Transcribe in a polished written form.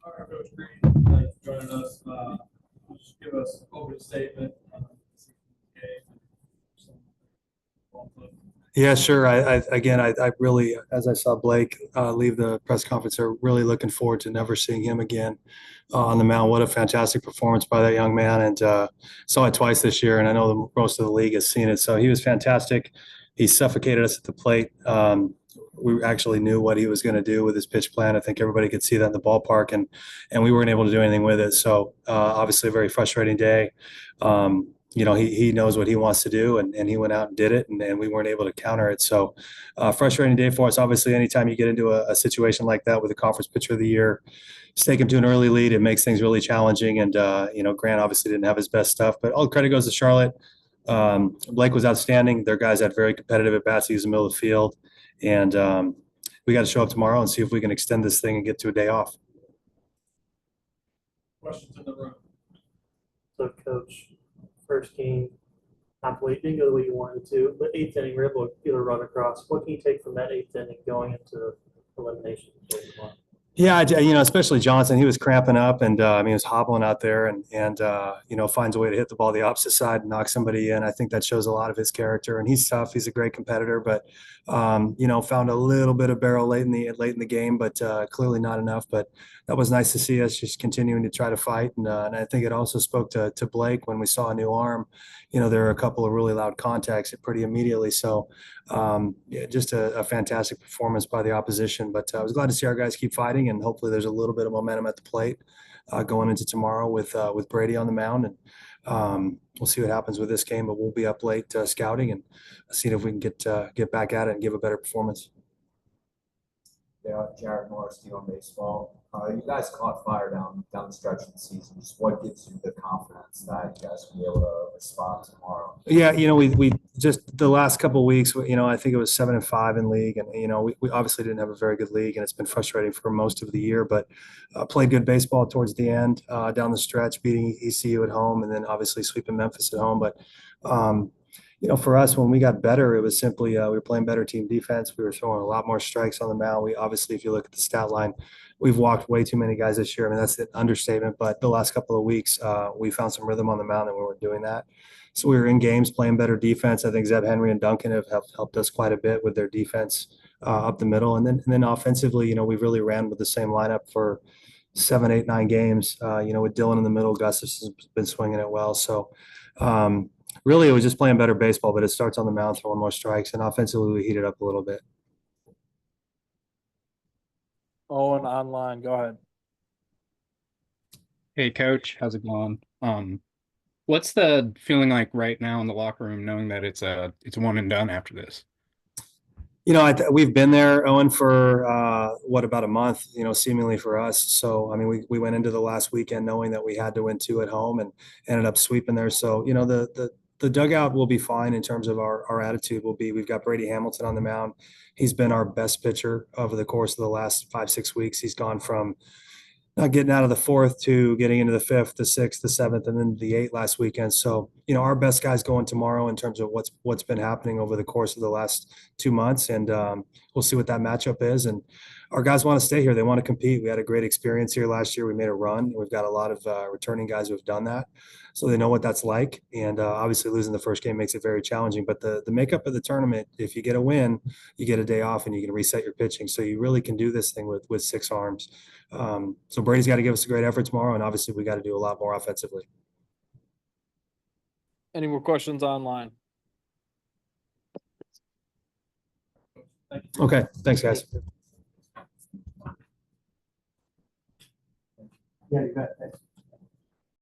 All right, Coach Green, thanks for joining us. Just give us an opening statement. Yeah, sure. I really, as I saw Blake leave the press conference, are really looking forward to never seeing him again on the mound. What a fantastic performance by that young man, and saw it twice this year, and I know most of the league has seen it. So he was fantastic. He suffocated us at the plate. We actually knew what he was going to do with his pitch plan. I think everybody could see that in the ballpark, and we weren't able to do anything with it. So obviously, a very frustrating day. He knows what he wants to do, and he went out and did it, and we weren't able to counter it. So frustrating day for us. Obviously, anytime you get into a situation like that with a conference pitcher of the year, stake him to an early lead, it makes things really challenging. And, Grant obviously didn't have his best stuff, but all credit goes to Charlotte. Blake was outstanding. Their guys had very competitive at bats. He was in the middle of the field. And we got to show up tomorrow and see if we can extend this thing and get to a day off. Questions in the room? So, Coach, first game, not the way didn't go the way you wanted to, but eighth inning, we were able to get a run across. What can you take from that eighth inning going into elimination? Yeah, especially Johnson, he was cramping up, and he was hobbling out there, and finds a way to hit the ball the opposite side and knock somebody in. I think that shows a lot of his character, and he's tough. He's a great competitor, but found a little bit of barrel late in the game, but clearly not enough. But that was nice to see us just continuing to try to fight, and I think it also spoke to Blake when we saw a new arm. There were a couple of really loud contacts pretty immediately. So just a fantastic performance by the opposition. But I was glad to see our guys keep fighting, and hopefully there's a little bit of momentum at the plate going into tomorrow with Brady on the mound. And we'll see what happens with this game, but we'll be up late scouting and seeing if we can get back at it and give a better performance. Yeah, Jared Morris, on baseball. You guys caught fire down the stretch of the season. Just what gives you the confidence that you guys will be able to respond tomorrow? Yeah, we just the last couple of weeks, I think it was 7-5 in league, and we obviously didn't have a very good league, and it's been frustrating for most of the year. But played good baseball towards the end, down the stretch, beating ECU at home, and then obviously sweeping Memphis at home. But for us, when we got better, it was simply we were playing better team defense. We were throwing a lot more strikes on the mound. We obviously, if you look at the stat line, we've walked way too many guys this year. I mean, that's an understatement. But the last couple of weeks, we found some rhythm on the mound, and we weren't doing that. So we were in games playing better defense. I think Zeb Henry and Duncan have helped us quite a bit with their defense up the middle. And then offensively, we really ran with the same lineup for 7, 8, 9 games. With Dylan in the middle, Gustafson's been swinging it well. So really, it was just playing better baseball, but it starts on the mound, throwing more strikes, and offensively we heated up a little bit. Owen online, go ahead. Hey, Coach, how's it going? What's the feeling like right now in the locker room, knowing that it's one and done after this? We've been there, Owen, for about a month, seemingly for us. So, I mean, we went into the last weekend knowing that we had to win 2 at home and ended up sweeping there. So, the dugout will be fine in terms of our attitude will be, we've got Brady Hamilton on the mound. He's been our best pitcher over the course of the last 5-6 weeks. He's gone from not getting out of the 4th to getting into the 5th, the 6th, the 7th, and then the 8th last weekend. So, our best guy's going tomorrow in terms of what's been happening over the course of the last 2 months. And we'll see what that matchup is. And our guys want to stay here. They want to compete. We had a great experience here last year. We made a run. We've got a lot of returning guys who have done that. So they know what that's like. And obviously losing the first game makes it very challenging. But the makeup of the tournament, if you get a win, you get a day off and you can reset your pitching. So you really can do this thing with 6 arms. So Brady's got to give us a great effort tomorrow. And obviously we got to do a lot more offensively. Any more questions online? Okay. Thanks, guys. Yeah, you bet. Thanks.